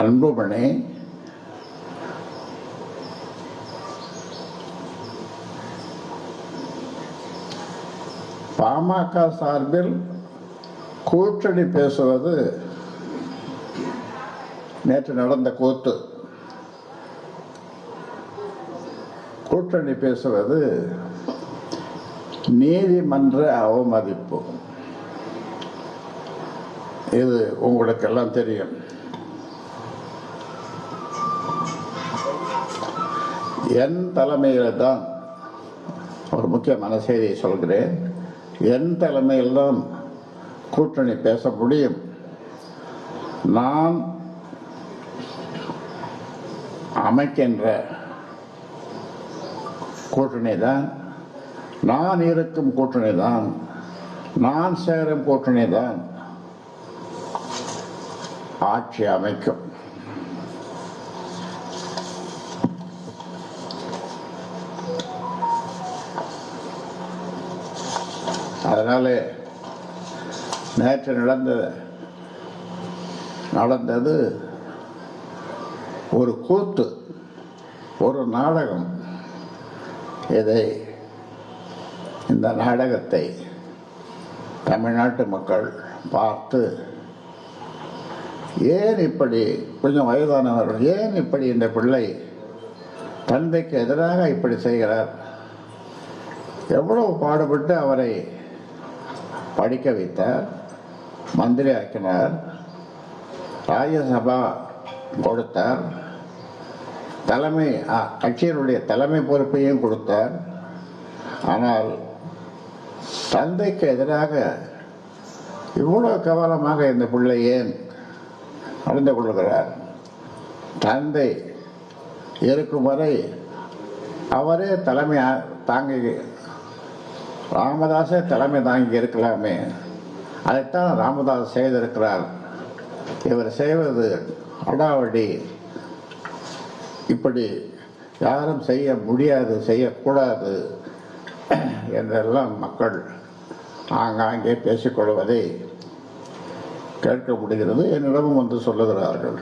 அன்புமணி பாமக சார்பில் கூட்டணி பேசுவது நேற்று நடந்த கூத்து. கூட்டணி பேசுவது நீதிமன்ற அவமதிப்பு. இது உங்களுக்கு எல்லாம் தெரியும். என் தலைமையில் தான் ஒரு முக்கியமான செய்தியை சொல்கிறேன். என் தலைமையில் தான் கூட்டணி பேச முடியும். நான் அமைக்கின்ற கூட்டணி தான், நான் இருக்கும் கூட்டணி தான், நான் சேரும் கூட்டணி தான் ஆட்சி அமைக்கும். அதனால நேற்று நடந்தது ஒரு கூத்து, ஒரு நாடகம். இந்த நாடகத்தை தமிழ்நாட்டு மக்கள் பார்த்து ஏன் இப்படி, கொஞ்சம் வயதானவர்கள், ஏன் இப்படி இந்த பிள்ளை தந்தைக்கு எதிராக இப்படி செய்கிறார், எவ்வளவு பாடுபட்டு அவரை படிக்க வைத்தார், மந்திரி ஆக்கினார், ராஜ்யசபா கொடுத்தார், கட்சியினுடைய தலைமை பொறுப்பையும் கொடுத்தார். ஆனால் தந்தைக்கு எதிராக இவ்வளவு கவனமாக இந்த பிள்ளை ஏன் நடந்து கொள்கிறார்? தந்தை இருக்கும் வரை அவரே தலைமை தாங்கி, ராமதாஸே தலைமை தாங்கி இருக்கலாமே. அதைத்தான் ராமதாஸ் செய்திருக்கிறார். இவர் செய்வது அடாவடி. இப்படி யாரும் செய்ய முடியாது, செய்யக்கூடாது என்றெல்லாம் மக்கள் ஆங்காங்கே பேசிக்கொள்வதை கேட்க முடிகிறது. என்னிடமும் வந்து சொல்லுகிறார்கள்.